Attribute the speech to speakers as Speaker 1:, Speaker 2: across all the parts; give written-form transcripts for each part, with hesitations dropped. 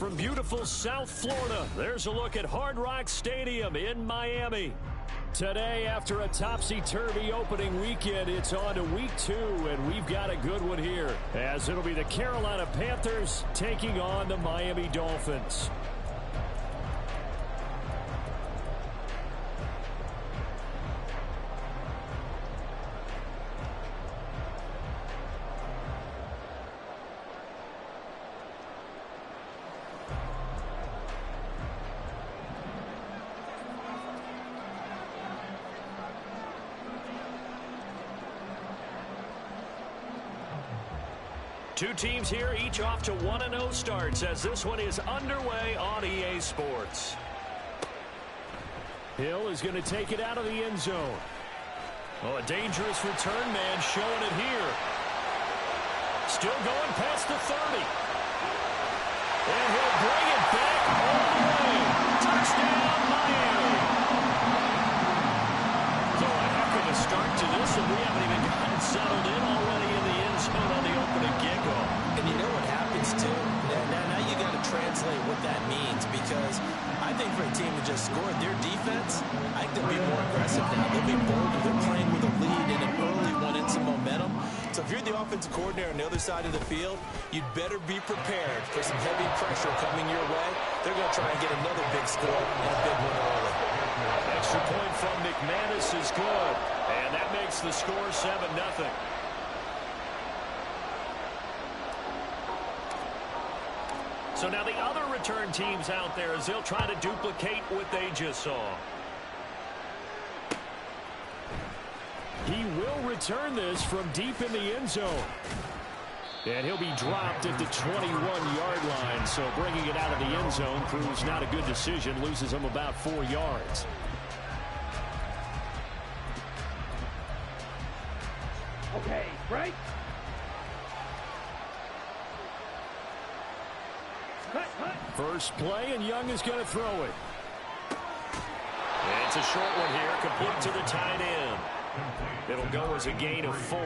Speaker 1: from beautiful South Florida, there's a look at Hard Rock Stadium in Miami. Today, after a topsy-turvy opening weekend, it's on to week 2, and we've got a good one here, as it'll be the Carolina Panthers taking on the Miami Dolphins. Two teams here, each off to 1-0 starts as this one is underway on EA Sports. Hill is going to take it out of the end zone. Oh, a dangerous return man showing it here. Still going past the 30. And he'll bring it back all the way. Touchdown, Miami. So a heck of a start to this, and we haven't even gotten settled in already in the end zone on the opening kickoff.
Speaker 2: And you know what happens, too? Now you got to translate what that means, because I think for a team to just score their defense, I think they'll be more aggressive now. They'll be bolder. They're playing with a lead and an early one and some momentum. So if you're the offensive coordinator on the other side of the field, you'd better be prepared for some heavy pressure coming your way. They're going to try and get another big score and a big one early.
Speaker 1: Extra point from McManus is good, and that makes the score 7-0. So now the other return teams out there as they'll try to duplicate what they just saw. He will return this from deep in the end zone. And he'll be dropped at the 21-yard line. So bringing it out of the end zone proves not a good decision. Loses him about 4 yards.
Speaker 3: Okay, right?
Speaker 1: First play, and Young is going to throw it. It's a short one here, complete to the tight end. It'll go as a gain of 4,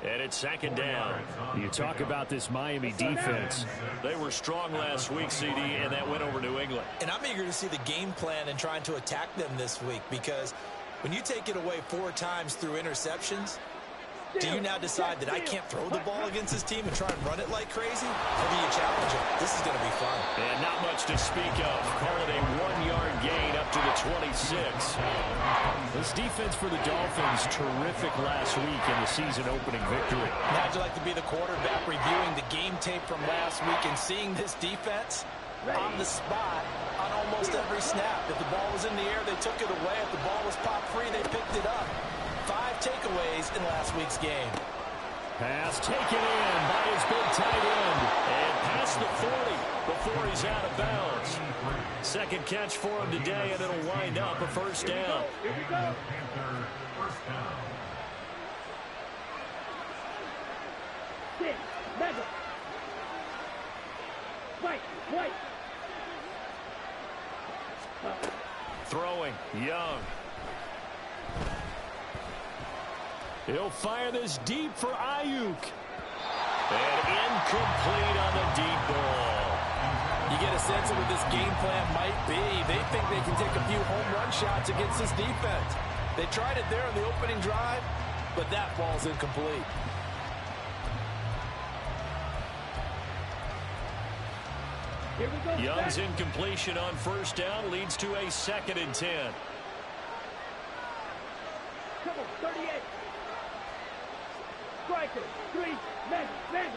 Speaker 1: and it's second down. You talk about this Miami defense. They were strong last week, CD, and that went over New England.
Speaker 2: And I'm eager to see the game plan and trying to attack them this week, because when you take it away 4 times through interceptions, do you now decide that I can't throw the ball against this team and try and run it like crazy? Or do you challenge it? This is going to be fun.
Speaker 1: And not much to speak of. Call it a 1-yard gain up to the 26. This defense for the Dolphins, terrific last week in the season-opening victory.
Speaker 2: How'd you like to be the quarterback reviewing the game tape from last week and seeing this defense on the spot on almost every snap? If the ball was in the air, they took it away. If the ball was popped free, they picked it up. 5 takeaways in last week's game.
Speaker 1: Pass taken in by his big tight end. And past the 40 before he's out of bounds. Second catch for him today, and it'll wind up a first down.
Speaker 3: Here we go. Sit, mega. White.
Speaker 1: Throwing, Young. He'll fire this deep for Ayuk. And incomplete on the deep ball.
Speaker 2: You get a sense of what this game plan might be. They think they can take a few home run shots against this defense. They tried it there on the opening drive, but that ball's incomplete.
Speaker 3: Here we go.
Speaker 1: Young's incompletion on first down leads to a 2nd and 10.
Speaker 3: Come on, 38. Striker, 3, Madden.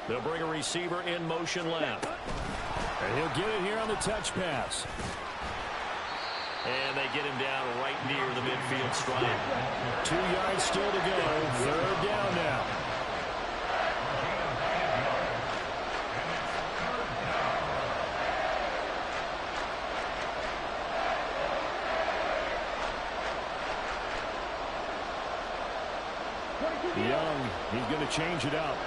Speaker 1: They'll bring a receiver in motion left. And he'll get it here on the touch pass. And they get him down right near the midfield stripe. 2 yards still to go. 3rd down now. Young, he's going to change it up.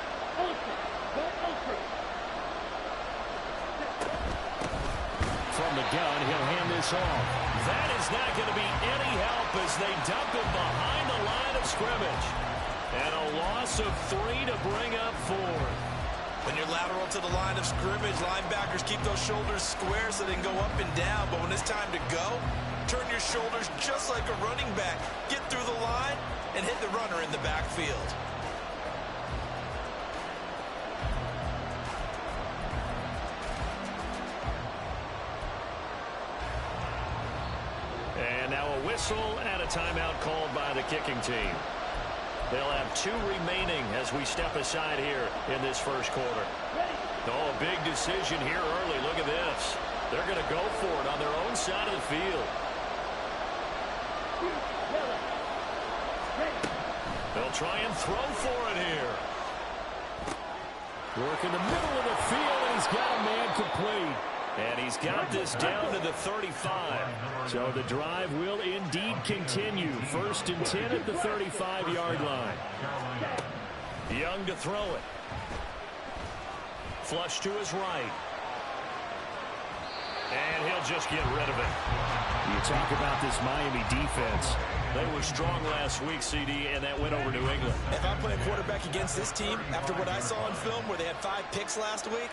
Speaker 1: From the gun, he'll hand this off. That is not going to be any help as they dump him behind the line of scrimmage. And a loss of 3 to bring up 4.
Speaker 2: When you're lateral to the line of scrimmage, linebackers keep those shoulders square so they can go up and down. But when it's time to go, turn your shoulders just like a running back. Get through the line and hit the runner in the backfield.
Speaker 1: And now a whistle and a timeout called by the kicking team. They'll have 2 remaining as we step aside here in this first quarter. Oh, a big decision here early. Look at this. They're going to go for it on their own side of the field. They'll try and throw for it here. Work in the middle of the field, and he's got a man complete. And he's got this down to the 35. So the drive will indeed continue. 1st and 10 at the 35-yard line. Young to throw it. Flush to his right. And he'll just get rid of it. You talk about this Miami defense. They were strong last week, CD, and that went over New England.
Speaker 2: If I'm playing quarterback against this team, after what I saw on film where they had 5 picks last week,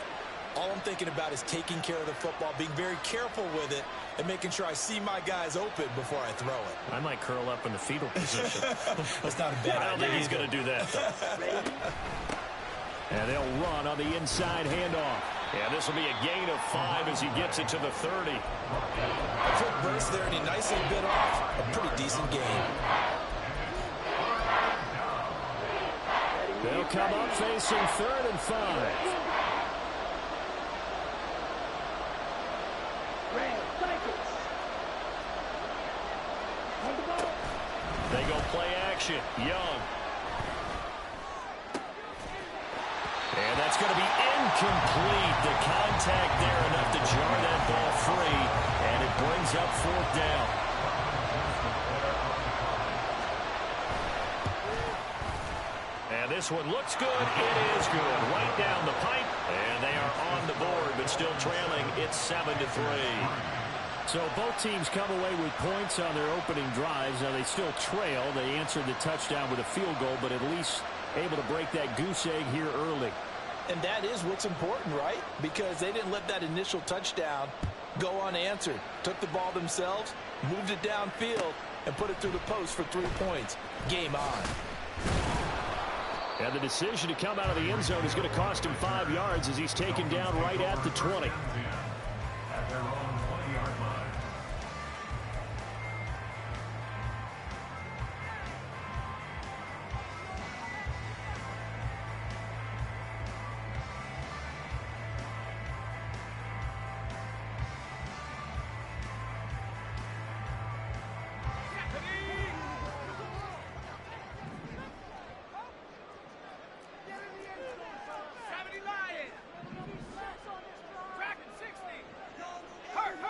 Speaker 2: all I'm thinking about is taking care of the football, being very careful with it, and making sure I see my guys open before I throw it.
Speaker 1: I might curl up in the fetal position.
Speaker 2: That's not a bad idea.
Speaker 1: I don't think he's going to do that, though. And they'll run on the inside handoff. And this will be a gain of 5 as he gets it to the 30.
Speaker 2: A quick burst there, and he nicely bit off a pretty decent game.
Speaker 1: They'll come up facing 3rd and 5. They go play action. Young. And that's going to be incomplete. The contact there enough to jar that ball free. And it brings up 4th down. And this one looks good. It is good. Right down the pipe. And they are on the board, but still trailing. It's 7-3. So both teams come away with points on their opening drives. Now they still trail. They answered the touchdown with a field goal, but at least able to break that goose egg here early.
Speaker 2: And that is what's important, right? Because they didn't let that initial touchdown go unanswered. Took the ball themselves, moved it downfield, and put it through the post for 3 points. Game on.
Speaker 1: And the decision to come out of the end zone is going to cost him 5 yards as he's taken down right at the 20.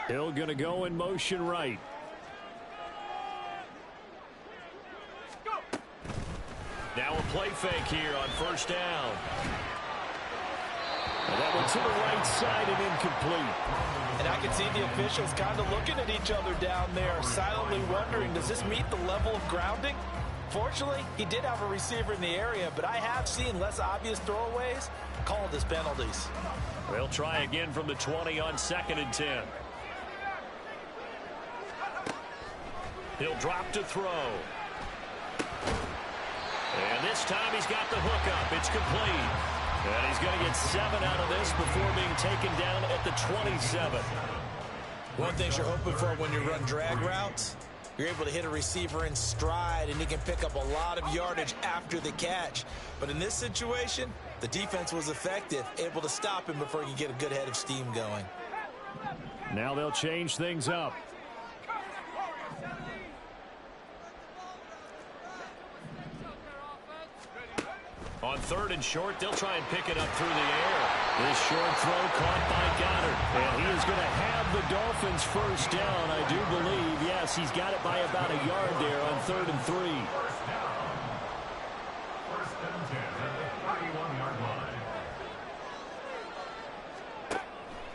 Speaker 1: Hill going to go in motion right. Now a play fake here on 1st down. And that one to the right side and incomplete.
Speaker 2: And I can see the officials kind of looking at each other down there, silently wondering, does this meet the level of grounding? Fortunately, he did have a receiver in the area, but I have seen less obvious throwaways called as penalties.
Speaker 1: They'll try again from the 20 on 2nd and 10. He'll drop to throw. And this time he's got the hook up. It's complete. And he's going to get 7 out of this before being taken down at the 27.
Speaker 2: One thing you're hoping for when you run drag routes, you're able to hit a receiver in stride, and he can pick up a lot of yardage after the catch. But in this situation, the defense was effective, able to stop him before he can get a good head of steam going.
Speaker 1: Now they'll change things up. On 3rd and short, they'll try and pick it up through the air. This short throw caught by Goddard. And he is going to have the Dolphins 1st down, I do believe. Yes, he's got it by about a yard there on 3rd and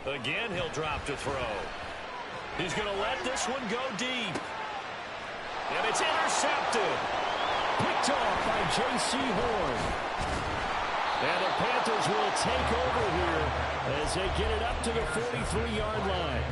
Speaker 1: 3. Again, he'll drop to throw. He's going to let this one go deep. And it's intercepted. Picked off by J.C. Horn. And the Panthers will take over here as they get it up to the 43-yard line.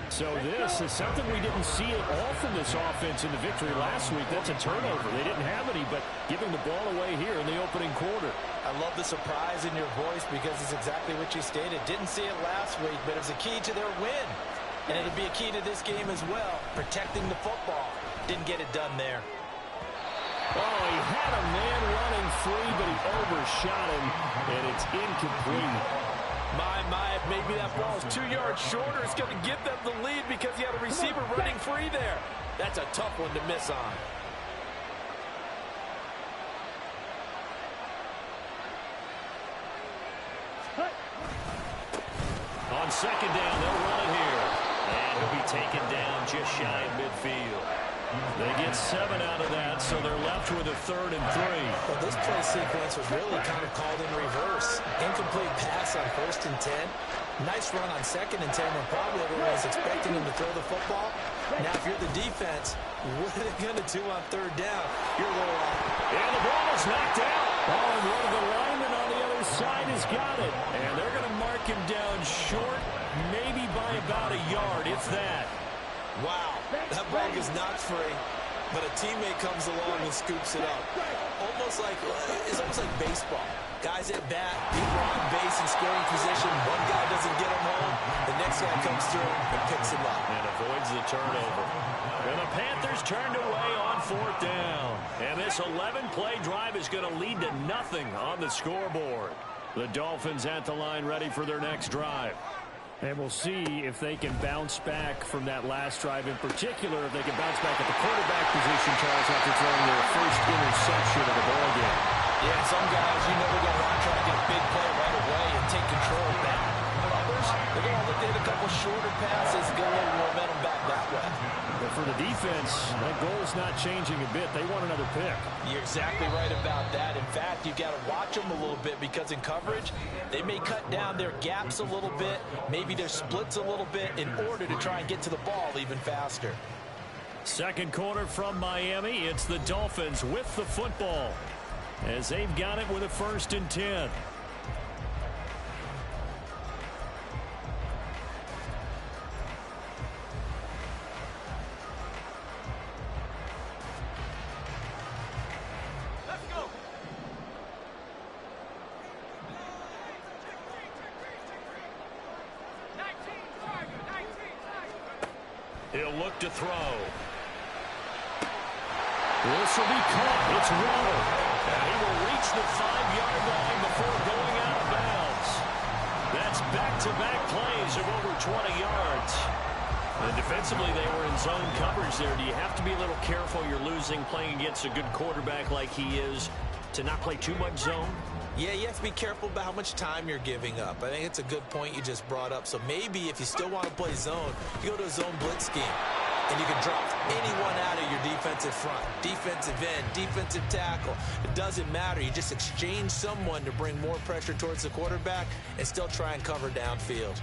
Speaker 1: So this is something we didn't see at all from this offense in the victory last week. That's a turnover. They didn't have any, but giving the ball away here in the opening quarter.
Speaker 2: I love the surprise in your voice because it's exactly what you stated. Didn't see it last week, but it was a key to their win. And it'll be a key to this game as well, protecting the football. Didn't get it done there.
Speaker 1: Oh, he had a man running free, but he overshot him, and it's incomplete.
Speaker 2: My, maybe that ball's 2 yards shorter. It's going to give them the lead because he had a receiver running free there. That's a tough one to miss on.
Speaker 1: On second down, they'll run it here. And he'll be taken down just shy of midfield. They get 7 out of that, so they're left with a 3rd and 3.
Speaker 2: Well, this play sequence was really kind of called in reverse. Incomplete pass on 1st and 10. Nice run on 2nd and 10 when probably everyone was expecting him to throw the football. Now, if you're the defense, what are they going to do on 3rd down? You're a little off.
Speaker 1: And the ball is knocked out. Oh, and one of the linemen on the other side has got it. And they're going to mark him down short, maybe by about a yard, if that.
Speaker 2: Wow, that ball is not free, but a teammate comes along and scoops it up. It's almost like baseball. Guys at bat, people on base in scoring position. One guy doesn't get him home. The next guy comes through and picks him up.
Speaker 1: And avoids the turnover. And the Panthers turned away on 4th down. And this 11-play drive is going to lead to nothing on the scoreboard. The Dolphins at the line ready for their next drive. And we'll see if they can bounce back from that last drive, in particular, if they can bounce back at the quarterback position, Charles, after throwing their first interception of the ball game.
Speaker 2: Yeah, some guys, they're going to want to try to get a big play right away and take control back. Others, they're going to look to hit a couple shorter passes and get a little momentum back that way.
Speaker 1: But for the defense, that goal's not changing a bit. They want another pick.
Speaker 2: You're exactly right about that. In fact, you've got to watch them a little bit because in coverage, they may cut down their gaps a little bit, maybe their splits a little bit in order to try and get to the ball even faster.
Speaker 1: Second quarter from Miami. It's the Dolphins with the football as they've got it with a 1st and 10. He'll look to throw. This will be caught. It's Waddle. And he will reach the 5-yard line before going out of bounds. That's back-to-back plays of over 20 yards. And defensively, they were in zone coverage there. Do you have to be a little careful? You're losing playing against a good quarterback like he is to not play too much zone?
Speaker 2: Yeah, you have to be careful about how much time you're giving up. I think it's a good point you just brought up. So maybe if you still want to play zone, you go to a zone blitz scheme. And you can drop anyone out of your defensive front. Defensive end, defensive tackle. It doesn't matter. You just exchange someone to bring more pressure towards the quarterback and still try and cover downfield.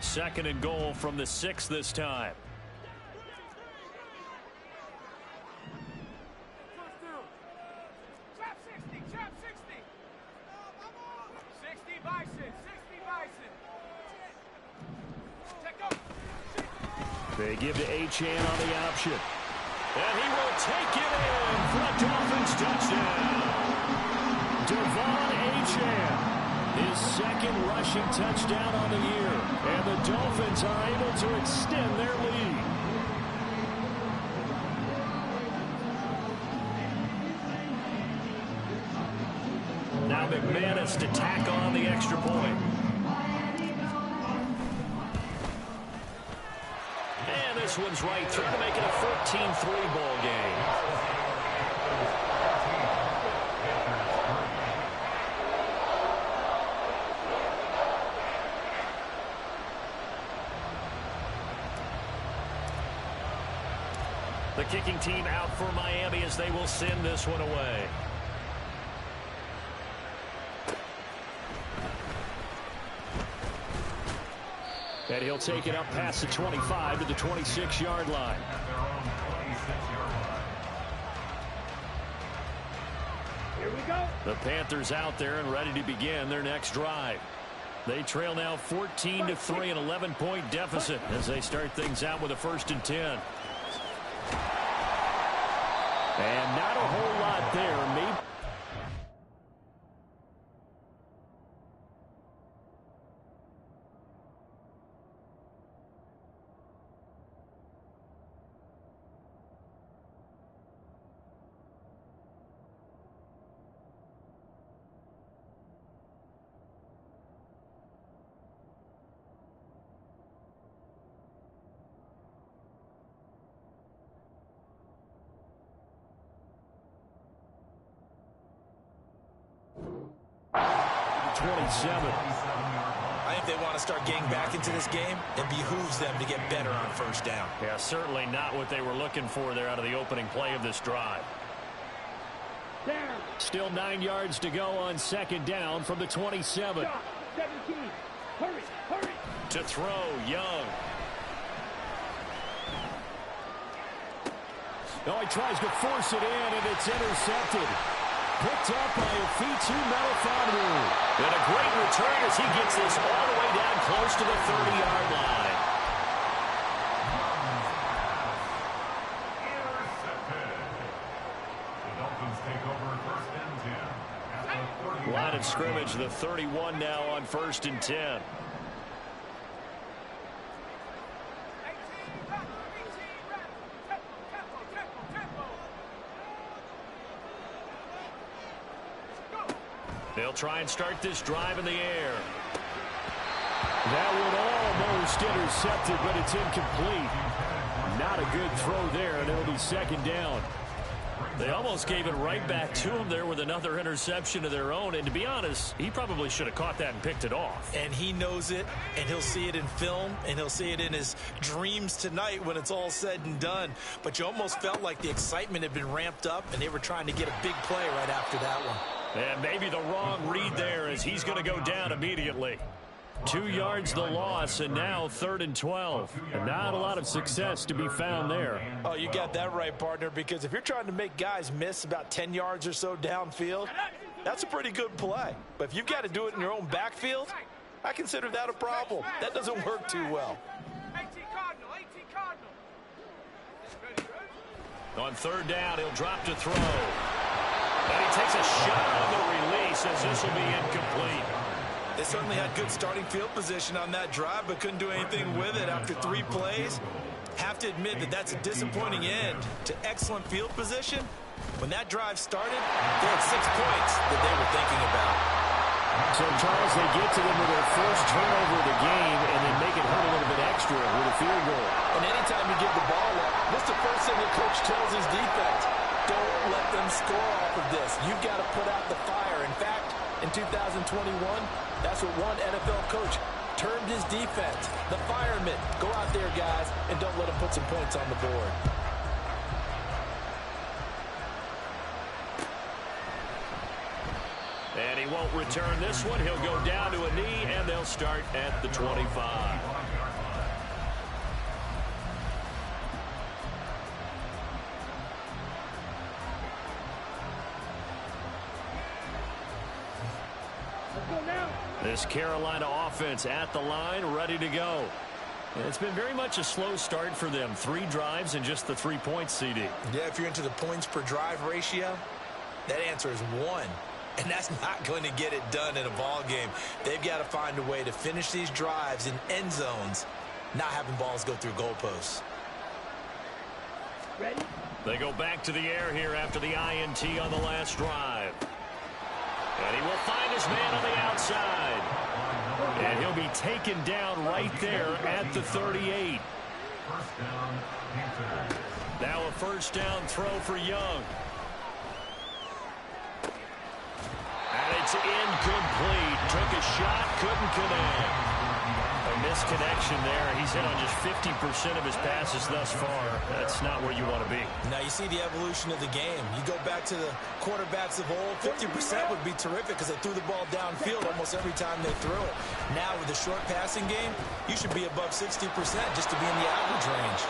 Speaker 1: Second and goal from the 6 this time. They give to Achane on the option. And he will take it in for a Dolphins touchdown. Devon Achane. His second rushing touchdown on the year. And the Dolphins are able to extend their lead. Now McManus to tack on the extra point. And this one's right through to make it a 14-3 ball game. The kicking team out for Miami as they will send this one away. And he'll take it up past the 25 to the 26-yard line.
Speaker 3: Here we go.
Speaker 1: The Panthers out there and ready to begin their next drive. They trail now 14-3, an 11-point deficit as they start things out with a 1st and 10. And not a whole lot there. Maybe.
Speaker 2: I think they want to start getting back into this game. It behooves them to get better on 1st down.
Speaker 1: Yeah, certainly not what they were looking for there out of the opening play of this drive.
Speaker 3: Down.
Speaker 1: Still 9 yards to go on 2nd down from the 27.
Speaker 3: Stop. 17. Hurry, hurry.
Speaker 1: To throw, Young. Oh, he tries to force it in, and it's intercepted. Picked up by Afitu Melifonwu. And a great return as he gets this all the way down close to the 30-yard line.
Speaker 4: The Dolphins take over 1st and 10.
Speaker 1: Line of scrimmage, the 31 now on 1st and 10. They'll try and start this drive in the air. That one almost intercepted, but it's incomplete. Not a good throw there, and it'll be 2nd down. They almost gave it right back to him there with another interception of their own. And to be honest, he probably should have caught that and picked it off.
Speaker 2: And he knows it, and he'll see it in film, and he'll see it in his dreams tonight when it's all said and done. But you almost felt like the excitement had been ramped up, and they were trying to get a big play right after that one.
Speaker 1: And maybe the wrong read there as he's going to go down immediately. 2 yards the loss, and now 3rd and 12. And not a lot of success to be found there.
Speaker 2: Oh, you got that right, partner, because if you're trying to make guys miss about 10 yards or so downfield, that's a pretty good play. But if you've got to do it in your own backfield, I consider that a problem. That doesn't work too well.
Speaker 3: 18 Cardinal, 18 Cardinal.
Speaker 1: On 3rd down, he'll drop to throw. And he takes a shot on the release as this will be incomplete.
Speaker 2: They certainly had good starting field position on that drive, but couldn't do anything with it after 3 plays. Have to admit that that's a disappointing end to excellent field position. When that drive started, they had 6 points that they were thinking about.
Speaker 1: So, Charles, they get to them with their first turnover of the game and then make it hurt a little bit extra with a field goal.
Speaker 2: And anytime you give the ball up, what's the first thing the coach tells his defense? Don't let them score off of this. You've got to put out the fire. In fact, in 2021, that's what one NFL coach termed his defense. The firemen. Go out there, guys, and don't let them put some points on the board.
Speaker 1: And he won't return this one. He'll go down to a knee, and they'll start at the 25. This Carolina offense at the line, ready to go. And it's been very much a slow start for them. 3 drives and just the 3 points, CD.
Speaker 2: Yeah, if you're into the points per drive ratio, that answer is 1. And that's not going to get it done in a ball game. They've got to find a way to finish these drives in end zones, not having balls go through goalposts.
Speaker 3: Ready?
Speaker 1: They go back to the air here after the INT on the last drive. And he will find his man on the outside. And he'll be taken down right there at the 38. Now a 1st down throw for Young. And it's incomplete. Took a shot, couldn't connect. misconnection there. He's hit on just 50% of his passes thus far. That's not where you want to be.
Speaker 2: Now you see the evolution of the game. You go back to the quarterbacks of old, 50% would be terrific because they threw the ball downfield almost every time they threw it. Now with the short passing game, you should be above 60% just to be in the average range.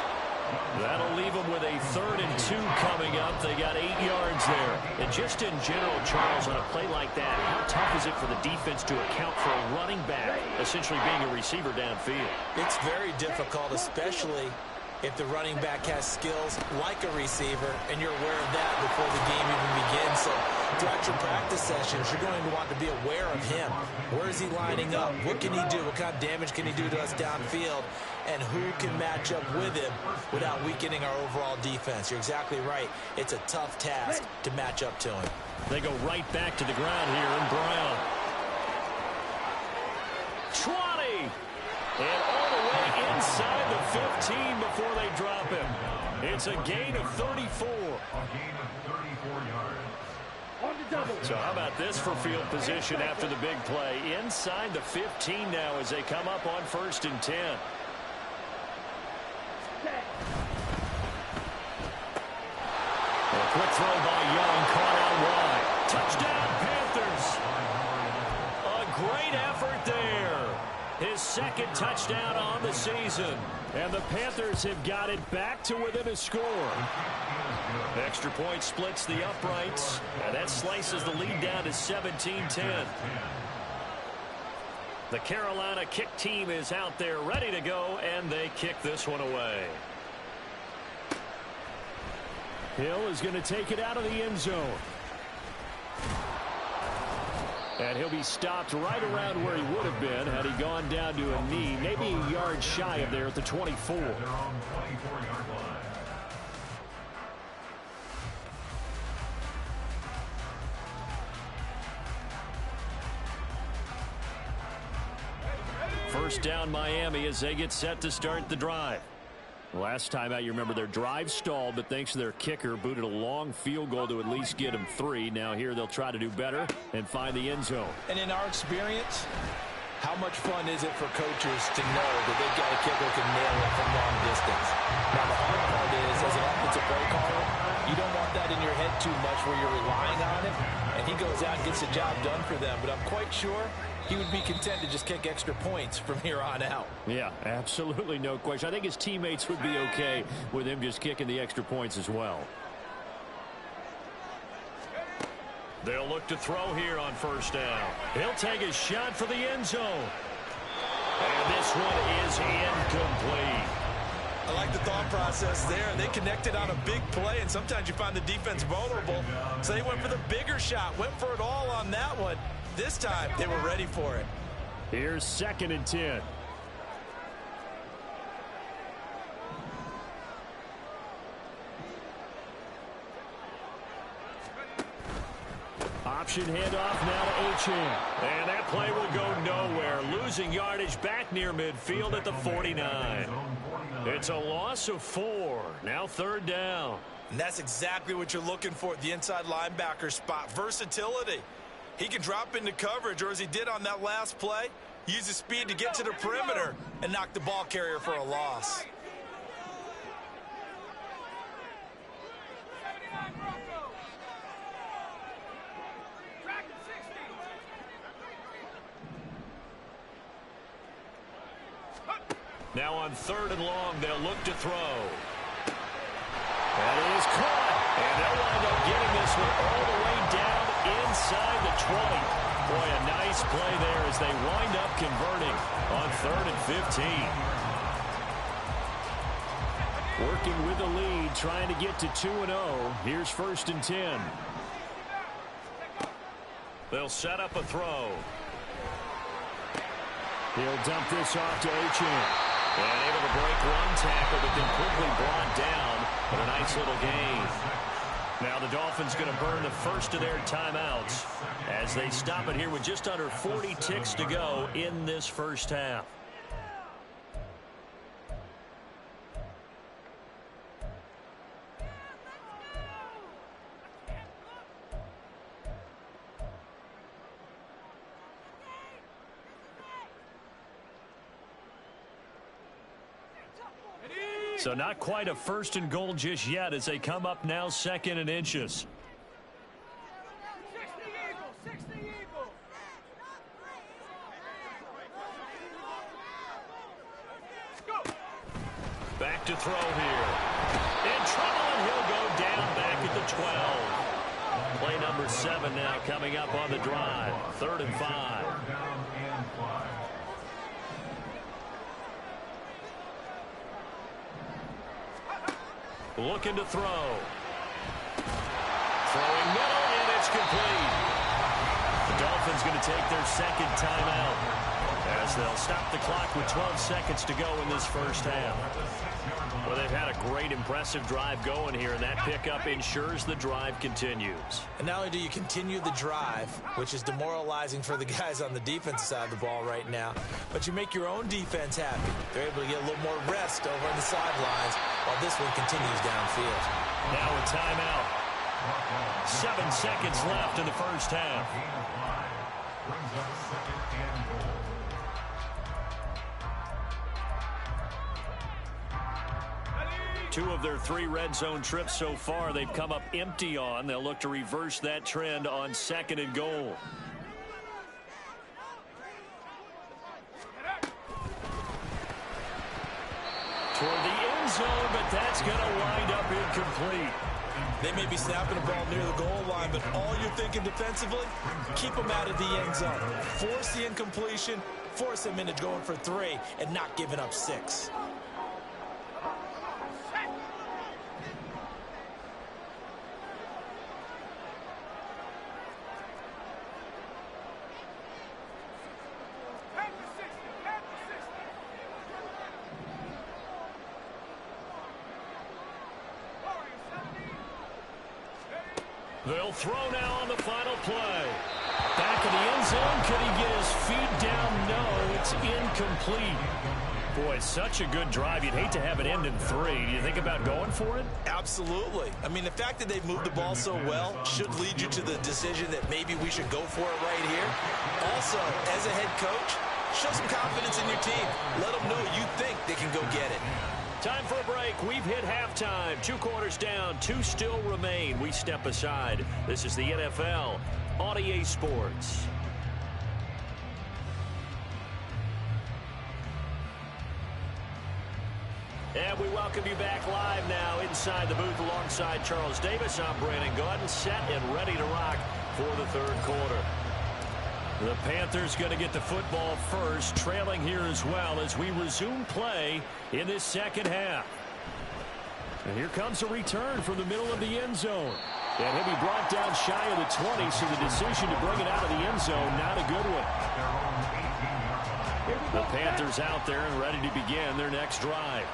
Speaker 1: That'll leave them with a 3rd and 2 coming up. They got 8 yards there. And just in general, Charles, on a play like that, how tough is it for the defense to account for a running back essentially being a receiver downfield?
Speaker 2: It's very difficult, especially if the running back has skills like a receiver, and you're aware of that before the game even begins. So throughout your practice sessions, you're going to want to be aware of him. Where is he lining up? What can he do? What kind of damage can he do to us downfield? And who can match up with him without weakening our overall defense? You're exactly right. It's a tough task to match up to him.
Speaker 1: They go right back to the ground here, and Brown. 20! And all the way inside the 15 before they drop him. It's a gain of 34.
Speaker 4: A gain of 34 yards.
Speaker 3: On the double.
Speaker 1: So how about this for field position after the big play? Inside the 15 now as they come up on 1st and 10. A quick throw by Young, caught out wide. Touchdown, Panthers. A great effort there. His 2nd touchdown on the season. And the Panthers have got it back to within a score. Extra point splits the uprights, and that slices the lead down to 17-10. The Carolina kick team is out there ready to go, and they kick this one away. Hill is going to take it out of the end zone. And he'll be stopped right around where he would have been had he gone down to a knee, maybe a yard shy of there at the 24.
Speaker 4: They're on 24-yard line.
Speaker 1: First down Miami as they get set to start the drive. Last time out, you remember their drive stalled, but thanks to their kicker, booted a long field goal to at least get them 3. Now here they'll try to do better and find the end zone.
Speaker 2: And in our experience, how much fun is it for coaches to know that they've got a kicker who can nail it from long distance? Now the hard part is, as an offensive play caller, you don't want that in your head too much where you're relying on it, and he goes out and gets the job done for them. But I'm quite sure he would be content to just kick extra points from here on out.
Speaker 1: Yeah, absolutely no question. I think his teammates would be okay with him just kicking the extra points as well. They'll look to throw here on 1st down. He'll take a shot for the end zone. And this one is incomplete.
Speaker 2: I like the thought process there. They connected on a big play, and sometimes you find the defense vulnerable. So they went for the bigger shot, went for it all on that one. This time, they were ready for it.
Speaker 1: Here's 2nd and 10. Option handoff now to Achane. And that play will go nowhere. Losing yardage back near midfield at the 49. It's a loss of 4. Now 3rd down.
Speaker 2: And that's exactly what you're looking for at the inside linebacker spot. Versatility. He can drop into coverage, or as he did on that last play, use his speed to get to the perimeter and knock the ball carrier for a loss.
Speaker 1: Now on 3rd and long, they'll look to throw. That is caught. And they'll wind up getting this one all the way down inside the 20. Boy, a nice play there as they wind up converting on 3rd and 15. Working with the lead, trying to get to 2-0. Here's 1st and 10. They'll set up a throw. He'll dump this off to Achane. And able to break one tackle, but then quickly brought down. But a nice little gain. Now the Dolphins going to burn the first of their timeouts as they stop it here with just under 40 ticks to go in this first half. So not quite a 1st and goal just yet as they come up now 2nd and inches.
Speaker 3: 60 Eagles, 60 Eagles. Go.
Speaker 1: Back to throw here. In trouble, and he'll go down back at the 12. Play number 7 now coming up on the drive. 3rd and 5.
Speaker 4: Third down and 5.
Speaker 1: Looking to throw. Throwing middle, and it's complete. The Dolphins going to take their 2nd timeout as they'll stop the clock with 12 seconds to go in this first half. Well, they've had a great, impressive drive going here, and that pickup ensures the drive continues.
Speaker 2: And not only do you continue the drive, which is demoralizing for the guys on the defensive side of the ball right now, but you make your own defense happy. They're able to get a little more rest over on the sidelines while this one continues downfield.
Speaker 1: Now a timeout. 7 seconds left in the first half.
Speaker 4: Gain of 5 brings up 2nd and goal.
Speaker 1: Two of their 3 red zone trips so far they've come up empty on. They'll look to reverse that trend on 2nd and goal. Toward the end zone, but that's going to wind up incomplete.
Speaker 2: They may be snapping the ball near the goal line, but all you're thinking defensively, keep them out of the end zone. Force the incompletion, force them into going for 3, and not giving up 6.
Speaker 1: They'll throw now on the final play. Back in the end zone. Could he get his feet down? No, it's incomplete. Boy, it's such a good drive. You'd hate to have it end in 3. Do you think about going for it?
Speaker 2: Absolutely. I mean, the fact that they've moved the ball so well should lead you to the decision that maybe we should go for it right here. Also, as a head coach, show some confidence in your team. Let them know you think they can go get it.
Speaker 1: Time for a break. We've hit halftime. 2 quarters down. 2 still remain. We step aside. This is the NFL on EA Sports. And we welcome you back live now inside the booth alongside Charles Davis. I'm Brandon Gordon, set and ready to rock for the 3rd quarter. The Panthers going to get the football first, trailing here as well as we resume play in this 2nd half. And here comes a return from the middle of the end zone. And he'll be brought down shy of the 20, so the decision to bring it out of the end zone, not a good one. The Panthers out there and ready to begin their next drive.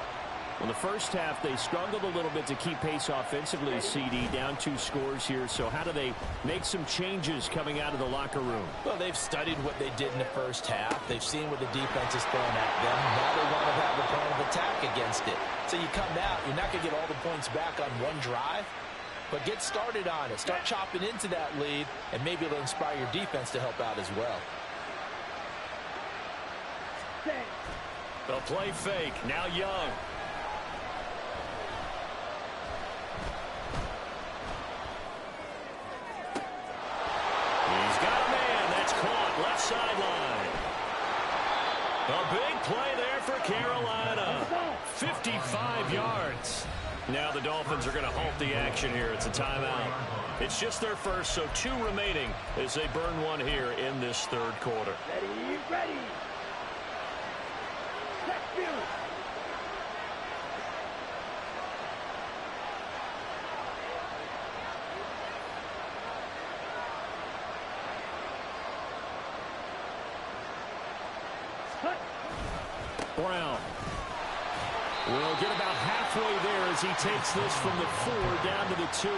Speaker 1: Well, the first half, they struggled a little bit to keep pace offensively, CD, down 2 scores here. So how do they make some changes coming out of the locker room?
Speaker 2: Well, they've studied what they did in the first half. They've seen what the defense is throwing at them. Now they want to have a plan of attack against it. So you come out, you're not going to get all the points back on one drive, but get started on it. Start chopping into that lead, and maybe it'll inspire your defense to help out as well.
Speaker 1: The play fake, now Young. Left sideline. A big play there for Carolina. 55 yards. Now the Dolphins are going to halt the action here. It's a timeout. It's just their first, so 2 remaining as they burn 1 here in this 3rd quarter.
Speaker 3: Ready, ready. Set, field.
Speaker 1: Brown will get about halfway there as he takes this from the 4 down to the 2.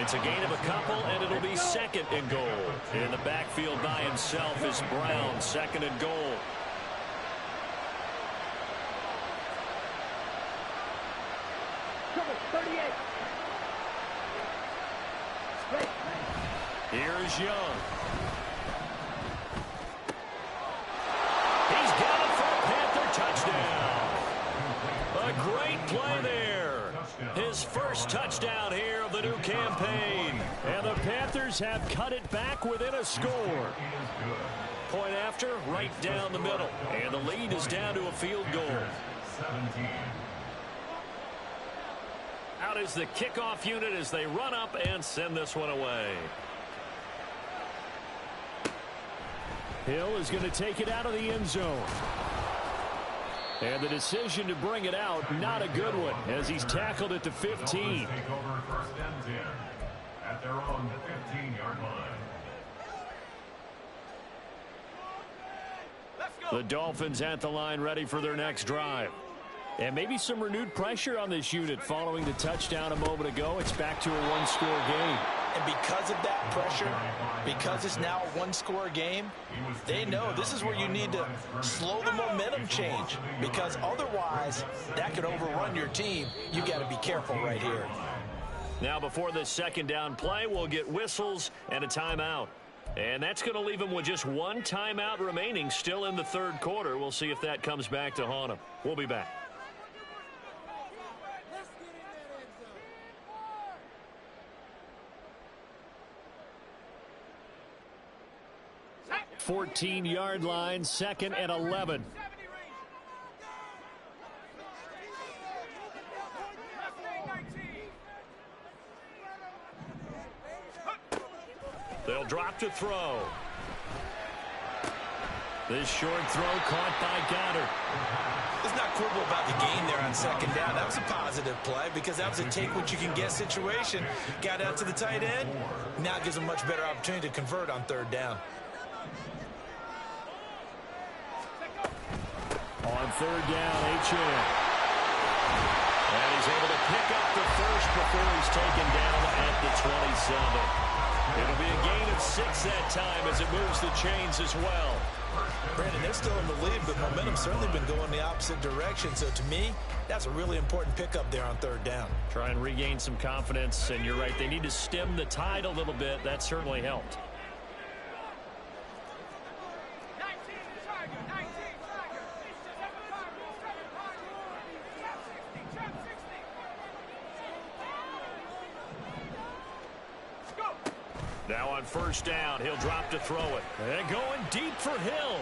Speaker 1: It's a gain of a couple, and it'll be 2nd and goal. In the backfield by himself is Brown, 2nd and goal.
Speaker 3: Trouble, 38. Straight.
Speaker 1: Here's Young. He's got it for a Panther touchdown. A Great play there. His first touchdown here of the new campaign. And the Panthers have cut it back within a score. Point after, right down the middle. And the lead is down to a field goal.
Speaker 4: 17.
Speaker 1: Out is the kickoff unit as they run up and send this one away. Hill is going to take it out of the end zone. And the decision to bring it out, not a good one, as he's tackled at the 15.
Speaker 4: Take over first and 10 at their own 15-yard line.
Speaker 1: The Dolphins at the line ready for their next drive. And maybe some renewed pressure on this unit following the touchdown a moment ago. It's back to a one-score game.
Speaker 2: And because of that pressure, because it's now a one-score game, they know this is where you need to slow the momentum change, because otherwise that could overrun your team. You got to be careful right here.
Speaker 1: Now before this second down play, we'll get whistles and a timeout. And that's going to leave them with just one timeout remaining still in the third quarter. We'll see if that comes back to haunt them. We'll be back. 14-yard line, 2nd and 11. They'll drop to throw. This short throw caught by Goddard.
Speaker 2: Let's not quibble about the gain there on second down. That was a positive play because that was a take-what-you-can-get situation. Got out to the tight end. Now it gives them a much better opportunity to convert on third down.
Speaker 1: On third down, H.M. And he's able to pick up the first before he's taken down at the 27. It'll be a gain of 6 that time as it moves the chains as well.
Speaker 2: Brandon, they're still in the lead, but momentum's certainly been going the opposite direction. So to me, that's a really important pickup there on third down.
Speaker 1: Try and regain some confidence, and you're right, they need to stem the tide a little bit. That certainly helped. Now on first down, he'll drop to throw it. And going deep for Hill.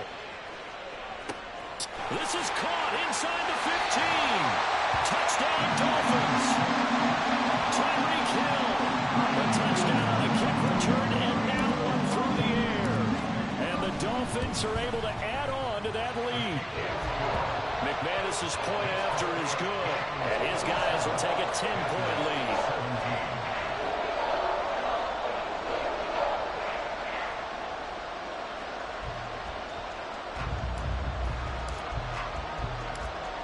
Speaker 1: This is caught inside the 15. Touchdown, Dolphins. Tyreek Hill. A touchdown on a kick return, and now one through the air. And the Dolphins are able to add on to that lead. McManus's point after is good, and his guys will take a 10-point lead.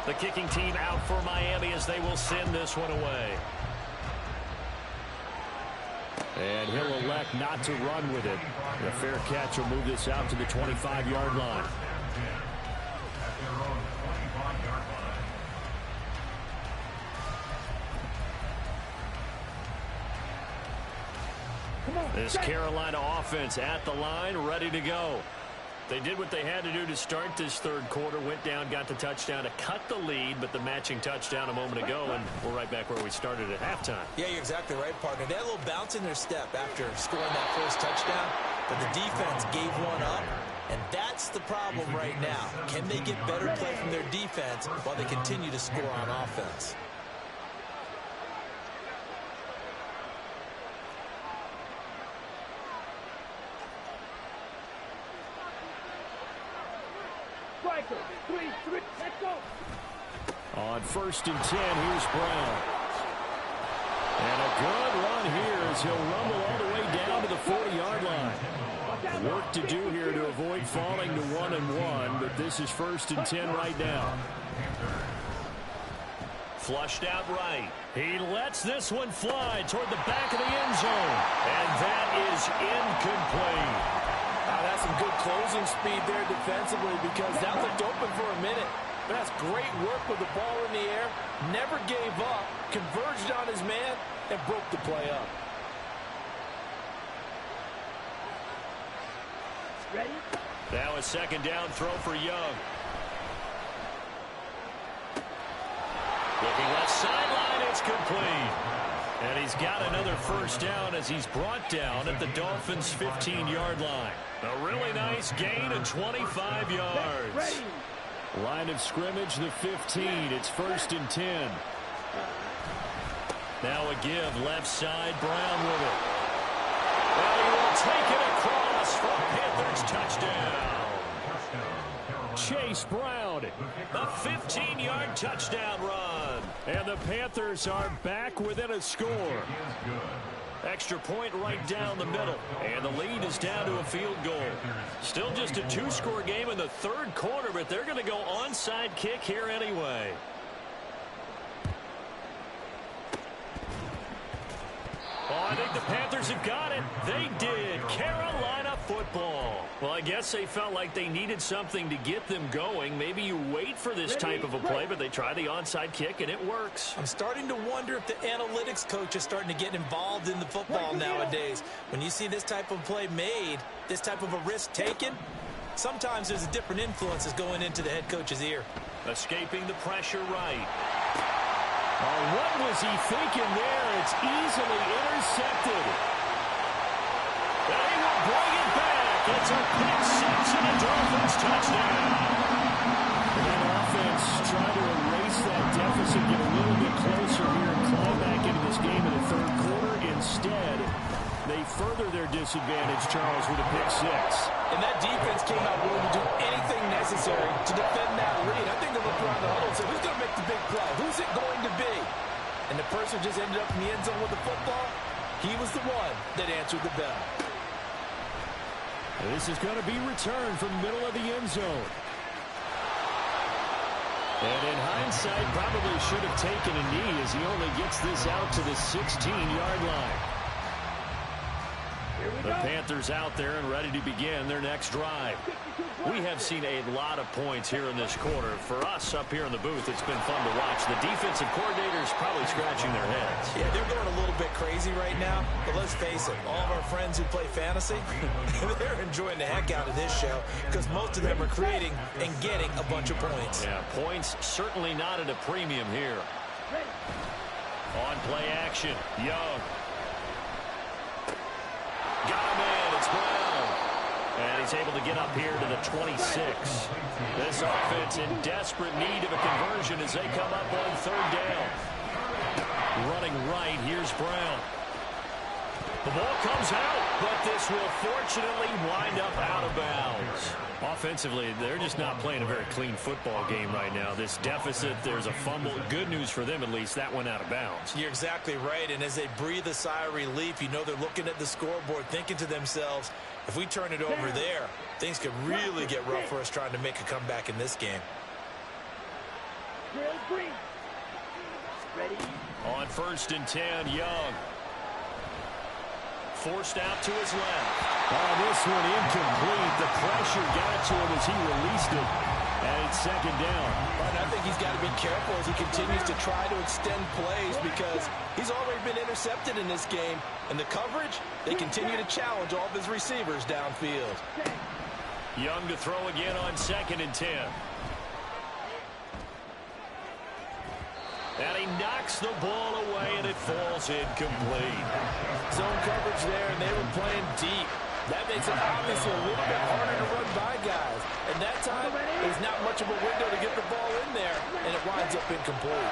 Speaker 1: The kicking team out for Miami as they will send this one away. And he'll elect not to run with it. The fair catch will move this out to the 25-yard line. This Carolina offense at the line, ready to go. They did what they had to do to start this third quarter, went down, got the touchdown to cut the lead, but the matching touchdown a moment ago, and we're right back where we started at halftime.
Speaker 2: Yeah, you're exactly right, partner. They had a little bounce in their step after scoring that first touchdown, but the defense gave one up, and that's the problem right now. Can they get better play from their defense while they continue to score on offense?
Speaker 1: On first and 10, here's Brown. And a good run here as he'll rumble all the way down to the 40-yard line. Work to do here to avoid falling to 1-1, but this is first and 10 right now. Flushed out right. He lets this one fly toward the back of the end zone. And that is incomplete.
Speaker 5: That's some good closing speed there defensively, because that looked open for a minute. But that's great work with the ball in the air. Never gave up, converged on his man, and broke the play up.
Speaker 3: Ready?
Speaker 1: Now a second down throw for Young. Looking left sideline, it's complete. And he's got another first down as he's brought down at the Dolphins' 15-yard line. A really nice gain of 25 yards. Line of scrimmage, the 15. It's 1st and 10. Now a give, left side, Brown with it. And he will take it across for a Panthers touchdown. Chase Brown, a 15-yard touchdown run. And the Panthers are back within a score. Extra point right down the middle. And the lead is down to a field goal. Still just a 2-score game in the 3rd quarter, but they're going to go onside kick here anyway. Oh, I think the Panthers have got it. They did. Carolina football. Well, I guess they felt like they needed something to get them going. Maybe you wait for this type of a play, but they try the onside kick, and it works.
Speaker 2: I'm starting to wonder if the analytics coach is starting to get involved in the football nowadays. When you see this type of play made, this type of a risk taken, sometimes there's a different influences going into the head coach's ear.
Speaker 1: Escaping the pressure right. Oh, what was he thinking there? It's easily intercepted. And he will bring it back. It's a pick six and a Dolphins touchdown. And that offense trying to erase that deficit, get a little bit closer here and climb back into this game in the 3rd quarter. Instead, they further their disadvantage, Charles, with a pick six.
Speaker 5: And that defense came out willing to do anything necessary to defend that lead. I think they looked around the huddle and said, who's going to make the big play? Who's it going to be? And the person just ended up in the end zone with the football. He was the one that answered the bell.
Speaker 1: This is going to be returned from middle of the end zone. And in hindsight, probably should have taken a knee as he only gets this out to the 16-yard line. The Panthers out there and ready to begin their next drive. We have seen a lot of points here in this quarter. For us up here in the booth, it's been fun to watch. The defensive coordinators probably scratching their heads.
Speaker 2: Yeah, they're going a little bit crazy right now. But let's face it, all of our friends who play fantasy, they're enjoying the heck out of this show because most of them are creating and getting a bunch of points.
Speaker 1: Yeah, points certainly not at a premium here. On play action, Young. Got him in, it's Brown. And he's able to get up here to the 26. This offense in desperate need of a conversion as they come up on 3rd down. Running right, here's Brown. The ball comes out, but this will fortunately wind up out of bounds. Offensively, they're just not playing a very clean football game right now. This deficit, there's a fumble. Good news for them, at least. That went out of bounds.
Speaker 2: You're exactly right, and as they breathe a sigh of relief, you know they're looking at the scoreboard, thinking to themselves, if we turn it over there, things could really get rough for us trying to make a comeback in this game.
Speaker 3: Ready?
Speaker 1: On 1st and 10, Young. Forced out to his left. Oh, this one incomplete. The pressure got to him as he released it. And it's 2nd down.
Speaker 5: And I think he's got to be careful as he continues to try to extend plays because he's already been intercepted in this game. And the coverage, they continue to challenge all of his receivers downfield.
Speaker 1: Young to throw again on 2nd and 10. And he knocks the ball away, and it falls incomplete.
Speaker 5: Zone coverage there, and they were playing deep. That makes it obviously a little bit harder to run by guys. And that time, there's not much of a window to get the ball in there, and it winds up incomplete.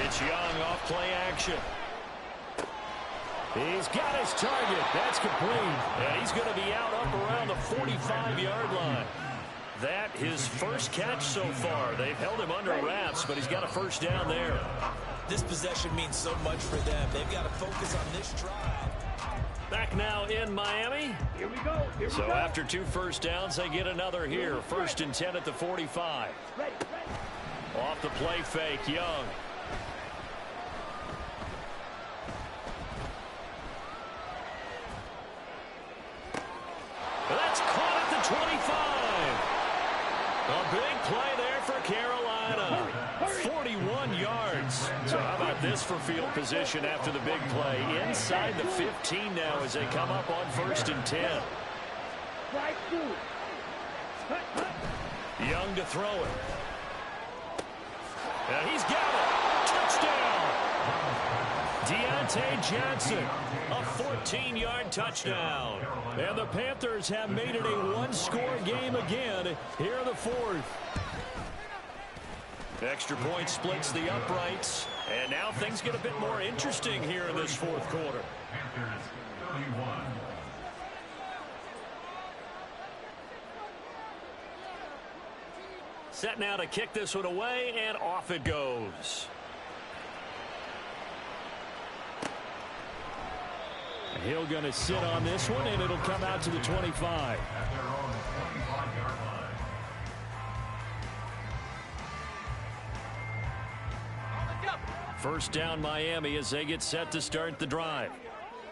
Speaker 1: It's Young off play action. He's got his target. That's complete. And he's going to be out up around the 45-yard line. That his first catch so far. They've held him under wraps, but he's got a first down there.
Speaker 2: This possession means so much for them. They've got to focus on this drive.
Speaker 1: Back now in Miami.
Speaker 3: Here we go.
Speaker 1: So after 2 first downs, they get another here. 1st and 10 at the 45.
Speaker 3: Ready.
Speaker 1: Off the play fake, Young. That's caught at the 25. A big play there for Carolina. 41 yards. So how about this for field position after the big play? Inside the 15 now as they come up on 1st and 10. Young to throw it. And he's got it. Touchdown. Deontay Johnson, a 14-yard touchdown. And the Panthers have made it a one-score game again here in the fourth. Extra point splits the uprights. And now things get a bit more interesting here in this fourth quarter.
Speaker 4: Panthers 31.
Speaker 1: Set now to kick this one away, and off it goes. Hill going to sit on this one, and it'll come out to the 25.
Speaker 4: At their own 25-yard line.
Speaker 1: First down Miami as they get set to start the drive.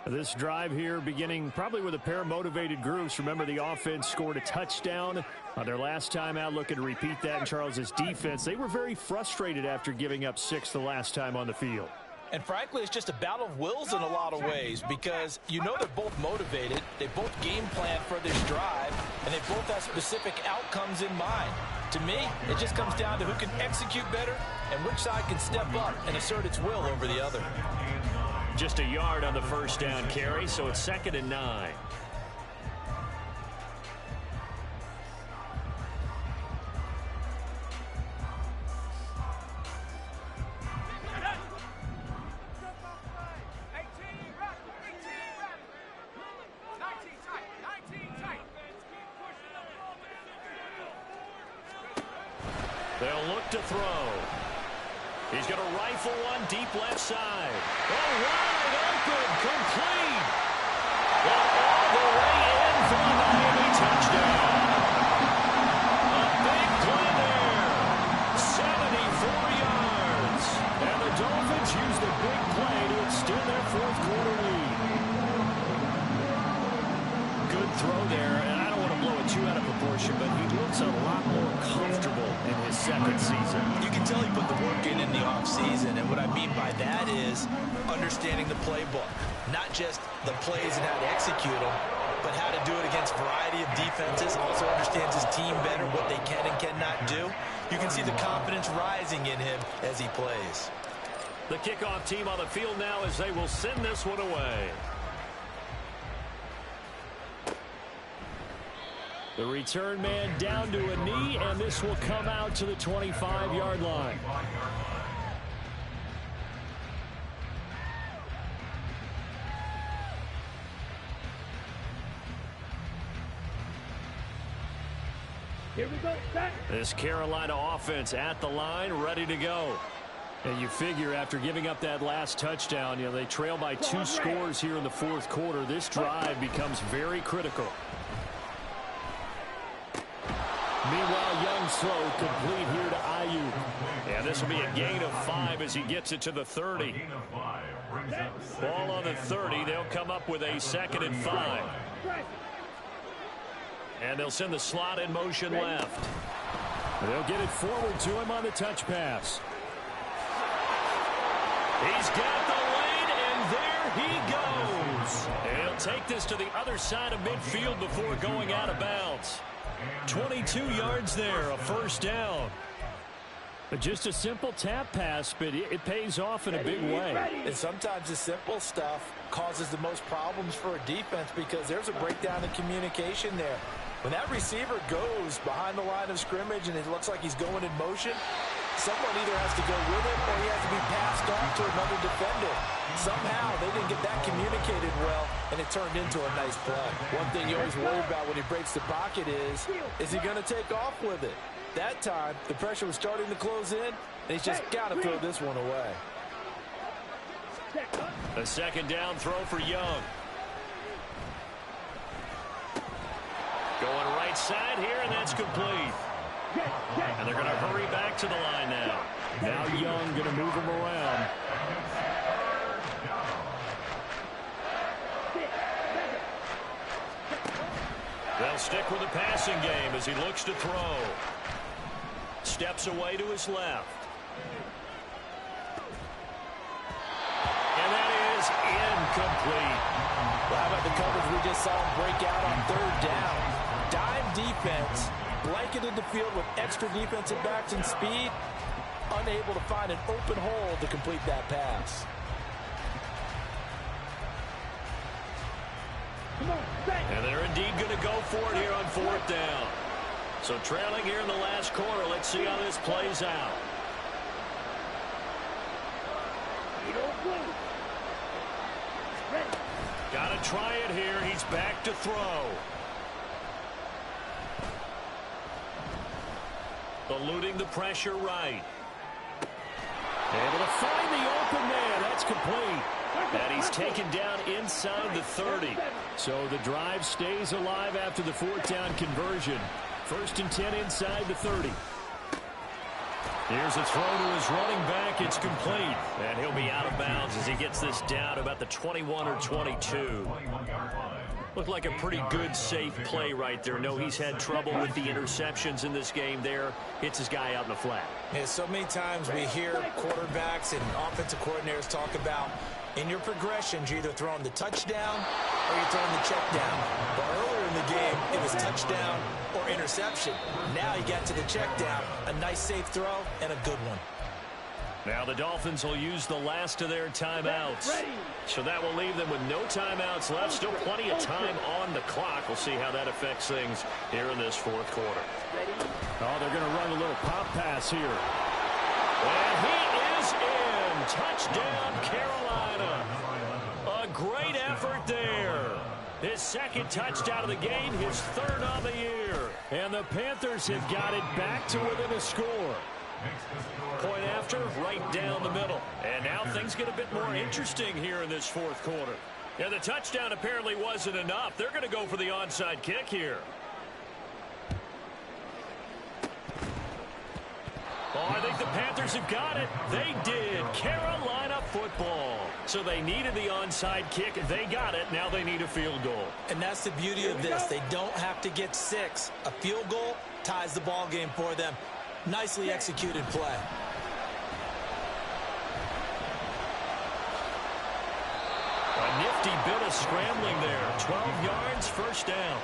Speaker 1: This drive here beginning probably with a pair of motivated groups. Remember, the offense scored a touchdown on their last time out, looking to repeat that in Charles's defense. They were very frustrated after giving up 6 the last time on the field.
Speaker 2: And frankly, it's just a battle of wills in a lot of ways because you know they're both motivated. They both game plan for this drive, and they both have specific outcomes in mind. To me, it just comes down to who can execute better and which side can step up and assert its will over the other.
Speaker 1: Just a yard on the first down carry, so it's 2nd and 9. They'll look to throw. He's going to rifle one deep left side. Oh, wide open, complete. And all the way in for the Miami touchdown. A big play there. 74 yards. And the Dolphins use the big play to extend their fourth quarter lead. Good throw there, and I don't want to blow it too out of proportion, but he looks a lot more comfortable in his second season.
Speaker 2: You can tell he put the work in the offseason, and what I mean by that is understanding the playbook. Not just the plays and how to execute them, but how to do it against a variety of defenses. Also understands his team better, what they can and cannot do. You can see the confidence rising in him as he plays.
Speaker 1: The kickoff team on the field now as they will send this one away. The return man down to a knee, and this will come out to the 25-yard line.
Speaker 3: Here we go, set.
Speaker 1: This Carolina offense at the line, ready to go. And you figure after giving up that last touchdown, they trail by 2 scores here in the fourth quarter. This drive becomes very critical. Meanwhile, Young slow, complete here to Ayuk. And this will be a gain of 5 as he gets it to the 30. Ball on the 30. They'll come up with a 2nd and 5. And they'll send the slot in motion left. They'll get it forward to him on the touch pass. He's got the lane, and there he goes. And he'll take this to the other side of midfield before going out of bounds. 22 yards there, a first down. But just a simple tap pass, but it pays off in a big way.
Speaker 2: And sometimes the simple stuff causes the most problems for a defense because there's a breakdown in communication there. When that receiver goes behind the line of scrimmage and it looks like he's going in motion, someone either has to go with it or he has to be passed off to another defender. Somehow they didn't get that communicated well, and it turned into a nice play. One thing you always worry about when he breaks the pocket is he going to take off with it? That time, the pressure was starting to close in, and he's just got to throw this one away.
Speaker 1: A 2nd down throw for Young. Going right side here, and that's complete. And they're going to hurry back to the line now. Now Young going to move him around. They'll stick with the passing game as he looks to throw. Steps away to his left. And that is incomplete.
Speaker 2: Well, how about the coverage we just saw him break out on 3rd down? Dime defense, blanketed the field with extra defensive backs and speed.
Speaker 5: unable to find an open hole to complete that pass.
Speaker 1: And they're indeed going to go for it here on 4th down. So trailing here in the last quarter. Let's see how this plays out. Got to try it here. He's back to throw. Eluding the pressure right. Able to find the open man. That's complete. And he's taken down inside the 30. So the drive stays alive after the 4th down conversion. 1st and 10 inside the 30. Here's a throw to his running back. It's complete. And he'll be out of bounds as he gets this down about the 21 or 22. Looked like a pretty good, safe play right there. No, he's had trouble with the interceptions in this game there. Hits his guy out in the flat.
Speaker 2: Yeah, so many times we hear quarterbacks and offensive coordinators talk about in your progressions, you're either throwing the touchdown or you're throwing the check down. But earlier in the game, it was touchdown or interception. Now he got to the check down. A nice safe throw and a good one.
Speaker 1: Now the Dolphins will use the last of their timeouts. So that will leave them with no timeouts left. Still plenty of time on the clock. We'll see how that affects things here in this 4th quarter. Oh, they're going to run a little pop pass here. And he is in. Touchdown, Carolina. A great effort there. His 2nd touchdown of the game, his 3rd on the year. And the Panthers have got it back to within a score. Point after, right down the middle. And now things get a bit more interesting here in this 4th quarter. Yeah, the touchdown apparently wasn't enough. They're going to go for the onside kick here. Oh, I think the Panthers have got it. They did. Carolina football. So they needed the onside kick. They got it. Now they need a field goal.
Speaker 2: And that's the beauty of this. They don't have to get 6. A field goal ties the ball game for them. Nicely executed play.
Speaker 1: A nifty bit of scrambling there. 12 yards, 1st down.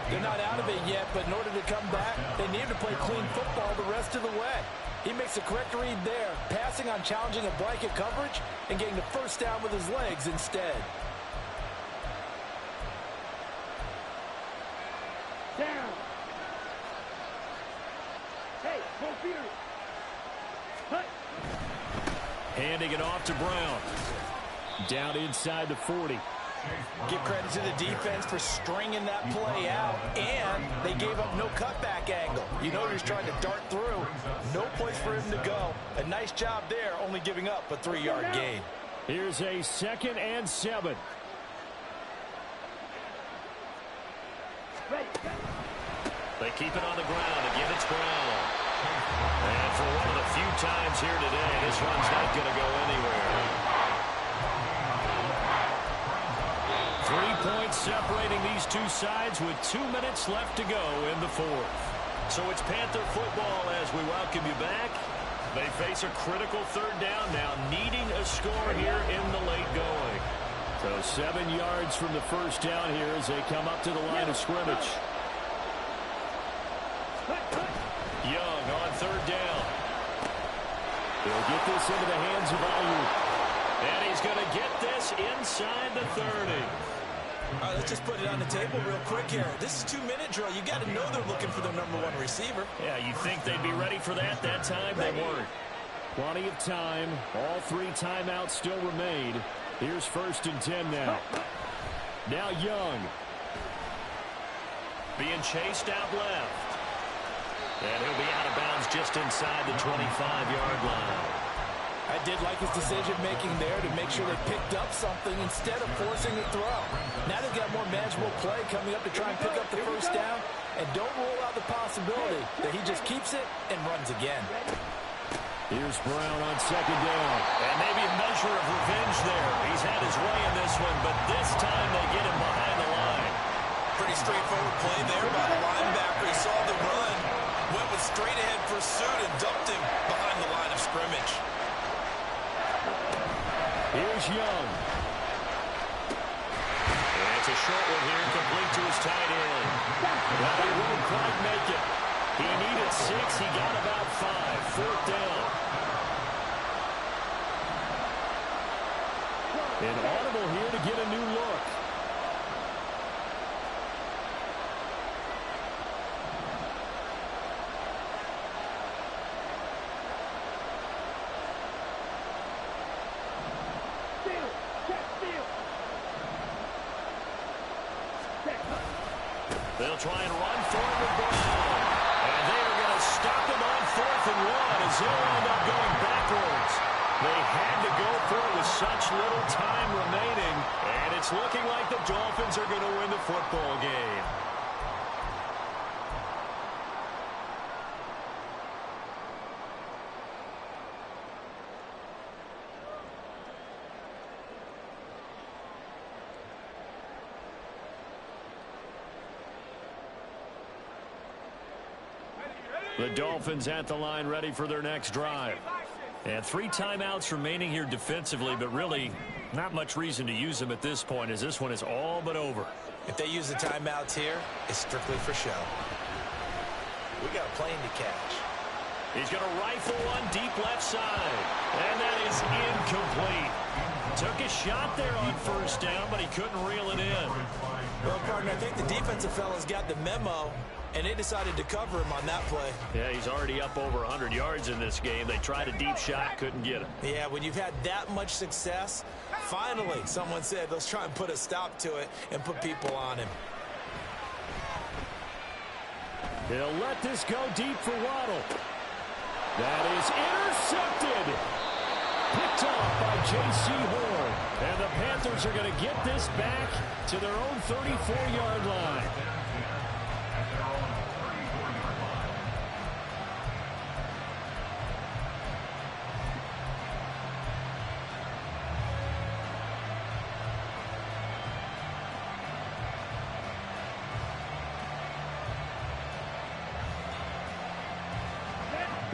Speaker 5: They're not out of it yet, but in order to come back, they need to play clean football the rest of the way. He makes the correct read there, passing on challenging a blanket coverage and getting the 1st down with his legs instead.
Speaker 3: Down. Hey, both feet. Hut.
Speaker 1: Handing it off to Brown. Down inside the 40.
Speaker 5: Give credit to the defense for stringing that play out, and they gave up no cutback angle. You know he's trying to dart through. No place for him to go. A nice job there, only giving up a 3-yard gain.
Speaker 1: Here's a 2nd and 7. They keep it on the ground. Again, it's Brown. And for one of the few times here today, this one's not going to go anywhere. 3 points separating these two sides with 2 minutes left to go in the 4th. So it's Panther football as we welcome you back. They face a critical 3rd down now, needing a score here in the late going. So 7 yards from the 1st down here as they come up to the line of scrimmage. Young on 3rd down. He'll get this into the hands of Ayuk. And he's going to get this inside the 30.
Speaker 2: All right, let's just put it on the table real quick here. This is 2-minute drill. You got to know they're looking for their #1 receiver.
Speaker 1: Yeah, you think they'd be ready for that time? They weren't. Plenty of time. All 3 timeouts still remain. Here's 1st and 10 now. Now Young. Being chased out left. And he'll be out of bounds just inside the 25-yard line.
Speaker 5: I did like his decision-making there to make sure they picked up something instead of forcing the throw. Now they've got more manageable play coming up to try and pick up the 1st down. And don't rule out the possibility that he just keeps it and runs again.
Speaker 1: Here's Brown on 2nd down. And maybe a measure of revenge there. He's had his way in this one, but this time they get him behind the line.
Speaker 2: Pretty straightforward play there by the linebacker. He saw the run, went with straight-ahead pursuit, and dumped him behind the line of scrimmage.
Speaker 1: Here's Young. And it's a short one here, complete to his tight end. Well, he won't quite make it. He needed 6. He got about 5. 4th down. An audible here to get a new look. They'll try and run for it with Brown. And they are going to stop him on 4th and 1 as he'll end up going backwards. They had to go for it with such little time remaining. And it's looking like the Dolphins are going to win the football game. The Dolphins at the line ready for their next drive. And 3 timeouts remaining here defensively, but really not much reason to use them at this point as this one is all but over.
Speaker 2: If they use the timeouts here, it's strictly for show. We got a plane to catch.
Speaker 1: He's going to rifle one deep left side. And that is incomplete. Took a shot there on 1st down, but he couldn't reel it in.
Speaker 2: Well, partner, I think the defensive fellas got the memo, and they decided to cover him on that play.
Speaker 1: Yeah, he's already up over 100 yards in this game. They tried a deep shot, couldn't get him.
Speaker 2: Yeah, when you've had that much success, finally, someone said, let's try and put a stop to it and put people on him.
Speaker 1: He'll let this go deep for Waddle. That is intercepted. Picked off by J.C. Horn. And the Panthers are going to get this back to their own 34-yard line.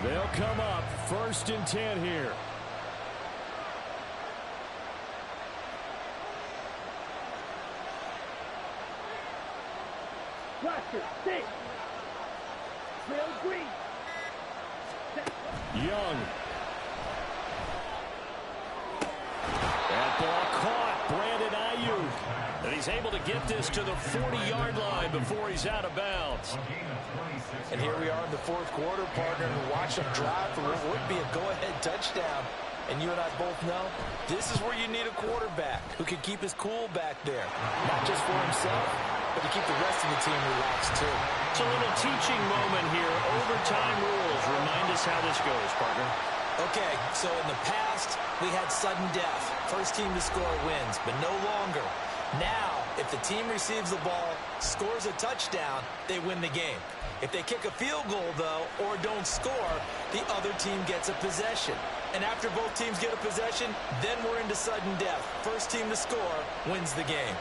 Speaker 1: They'll come up 1st and 10 here.
Speaker 3: Roster, 6. Trail Green.
Speaker 1: Young. That ball caught. Brandon Ayuk. And he's able to get this to the 40-yard line before he's out of bounds.
Speaker 2: And here we are in the 4th quarter, partner, and watch them drive for what would be a go-ahead touchdown. And you and I both know this is where you need a quarterback who can keep his cool back there, not just for himself, but to keep the rest of the team relaxed, too.
Speaker 1: It's a little teaching moment here. Overtime rules. Remind us how this goes, partner.
Speaker 2: Okay, so in the past, we had sudden death. First team to score wins, but no longer. Now, if the team receives the ball, scores a touchdown, they win the game. If they kick a field goal, though, or don't score, the other team gets a possession. And after both teams get a possession, then we're into sudden death. First team to score wins the game.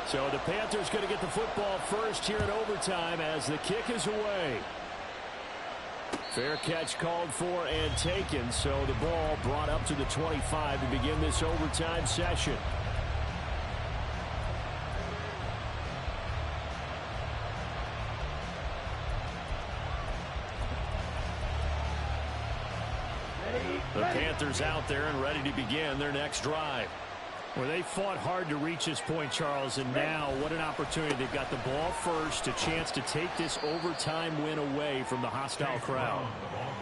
Speaker 1: So the Panthers going to get the football first here in overtime as the kick is away. Fair catch called for and taken, so the ball brought up to the 25 to begin this overtime session. The Panthers out there and ready to begin their next drive. Well, they fought hard to reach this point, Charles, and now what an opportunity. They've got the ball first, a chance to take this overtime win away from the hostile crowd.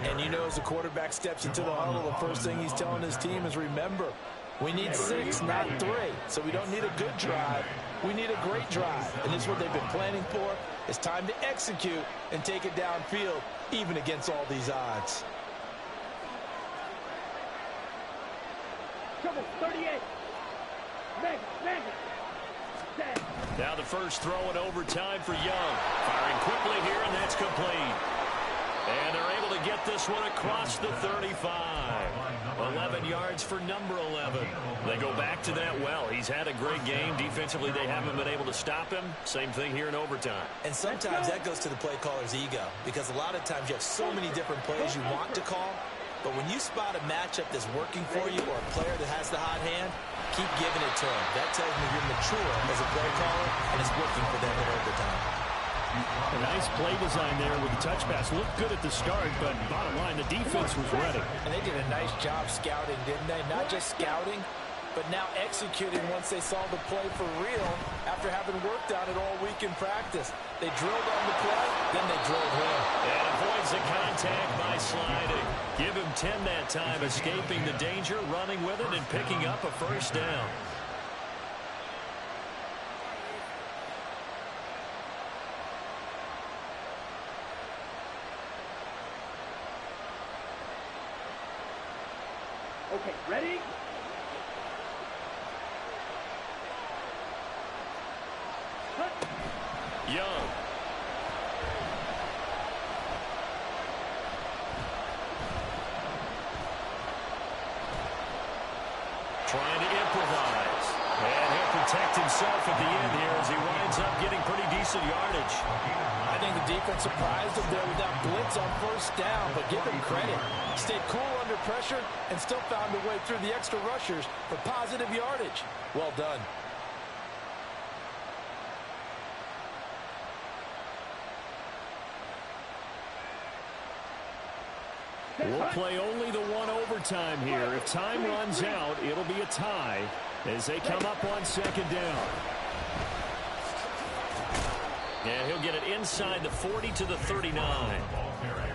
Speaker 2: And you know, as the quarterback steps into the huddle, the first thing he's telling his team is, remember, we need 6, not 3. So we don't need a good drive. We need a great drive. And this is what they've been planning for. It's time to execute and take it downfield, even against all these odds.
Speaker 3: Trouble, 38.
Speaker 1: Now the first throw in overtime for Young. Firing quickly here, and that's complete. And they're able to get this one across the 35. 11 yards for number 11. They go back to that well. He's had a great game. Defensively, they haven't been able to stop him. Same thing here in overtime.
Speaker 2: And sometimes that goes to the play caller's ego, because a lot of times you have so many different plays you want to call, But when you spot a matchup that's working for you or a player that has the hot hand, keep giving it to him. That tells me you're mature as a play caller, and it's working for them in overtime.
Speaker 1: A nice play design there with the touch pass. Looked good at the start, but bottom line, the defense was ready.
Speaker 5: And they did a nice job scouting, didn't they? Not just scouting, but now executing once they saw the play for real after having worked on it all week in practice. They drilled on the play, then they drilled him.
Speaker 1: And avoids the contact by sliding. Give him 10 that time, escaping the danger, running with it, and picking up a first down.
Speaker 3: Okay, ready?
Speaker 1: Young. Trying to improvise. And he'll protect himself at the end here as he winds up getting pretty decent yardage.
Speaker 5: I think the defense surprised him there with that blitz on first down, but give him credit. Stayed cool under pressure and still found a way through the extra rushers for positive yardage. Well done.
Speaker 1: We'll play only the one overtime here. If time runs out, it'll be a tie as they come up on second down. And he'll get it inside the 40 to the 39.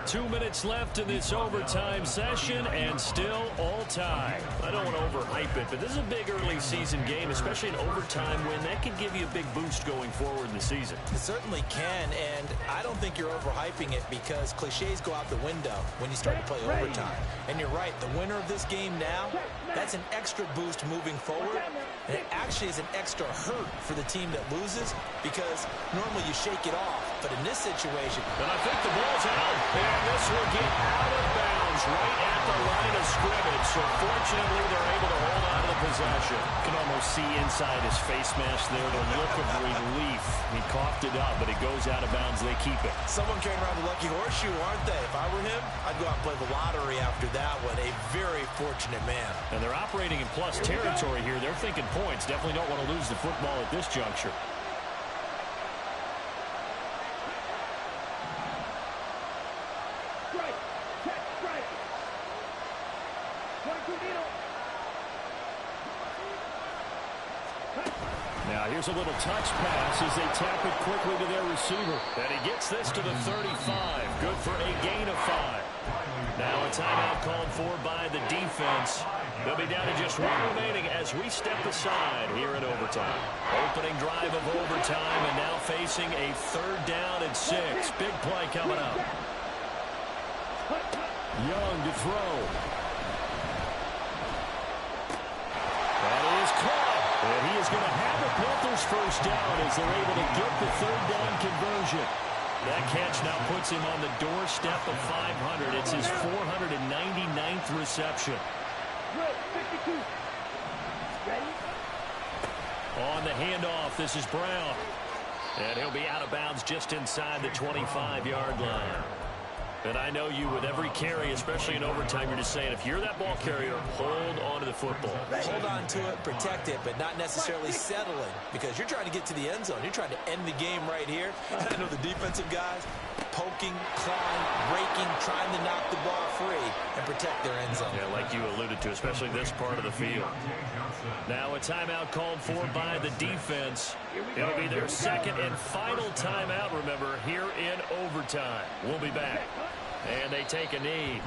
Speaker 1: 2 minutes left in this overtime session, and still all tie. I don't want to overhype it, but this is a big early season game, especially an overtime win. That could give you a big boost going forward in the season.
Speaker 2: It certainly can, and I don't think you're overhyping it because cliches go out the window when you start to play overtime. And you're right, the winner of this game now, that's an extra boost moving forward, and it actually is an extra hurt for the team that loses because normally you shake it off, but in this situation...
Speaker 1: And I think the ball's out, and this will get out of bounds right at the line of scrimmage, so fortunately they're able to hold on to the possession. You can almost see inside his face mask there the look of relief. He coughed it up, but it goes out of bounds. They keep it.
Speaker 2: Someone carrying around the lucky horseshoe, aren't they? If I were him, I'd go out and play the lottery after that one. A very fortunate man.
Speaker 1: And they're operating in plus territory here. They're thinking points. Definitely don't want to lose the football at this juncture. Now here's a little touch pass as they tap it quickly to their receiver. And he gets this to the 35. Good for a gain of 5. Now a timeout called for by the defense. They'll be down to just one remaining as we step aside here in overtime. Opening drive of overtime and now facing a 3rd down and 6. Big play coming up. Young to throw. That is caught. And he is going to have a Panthers first down as they're able to get the 3rd down conversion. That catch now puts him on the doorstep of 500. It's his 499th reception. On the handoff, this is Brown. And he'll be out of bounds just inside the 25-yard line. And I know you, with every carry, especially in overtime, you're just saying, if you're that ball carrier, hold on to the football.
Speaker 2: Hold on to it, protect it, but not necessarily settling because you're trying to get to the end zone. You're trying to end the game right here. And I know the defensive guys poking, clawing, raking, trying to knock the ball free and protect their end zone.
Speaker 1: Yeah, like you alluded to, especially this part of the field. Now a timeout called for by the defense. It'll be their 2nd and final timeout, remember, here in overtime. We'll be back. And they take a knee.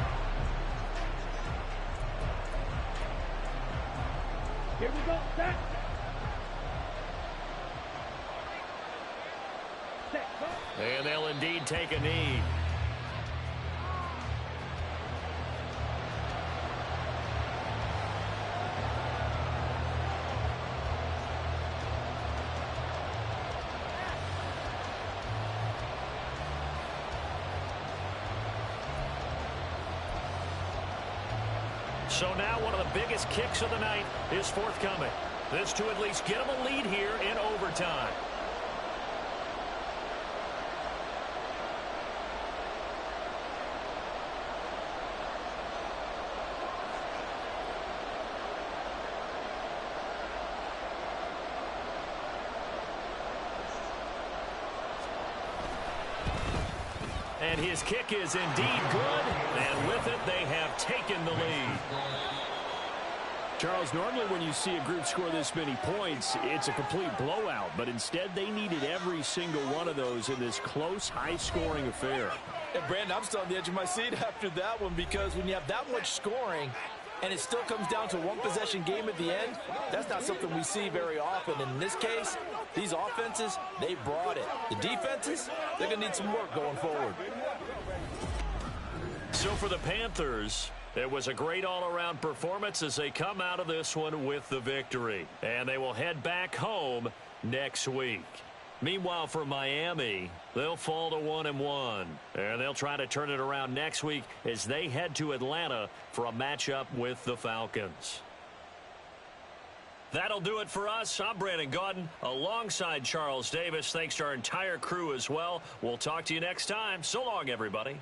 Speaker 3: Here we go, set.
Speaker 1: And they'll indeed take a knee. So now one of the biggest kicks of the night is forthcoming. This to at least get them a lead here in overtime. And his kick is indeed good. And with it, they have taken the lead. Charles, normally when you see a group score this many points, it's a complete blowout. But instead, they needed every single one of those in this close, high-scoring affair.
Speaker 5: And, Brandon, I'm still on the edge of my seat after that one because when you have that much scoring and it still comes down to one possession game at the end, that's not something we see very often. And in this case, these offenses, they brought it. The defenses, they're going to need some work going forward.
Speaker 1: So for the Panthers, it was a great all-around performance as they come out of this one with the victory. And they will head back home next week. Meanwhile, for Miami, they'll fall to 1-1. And they'll try to turn it around next week as they head to Atlanta for a matchup with the Falcons. That'll do it for us. I'm Brandon Gaudin alongside Charles Davis. Thanks to our entire crew as well. We'll talk to you next time. So long, everybody.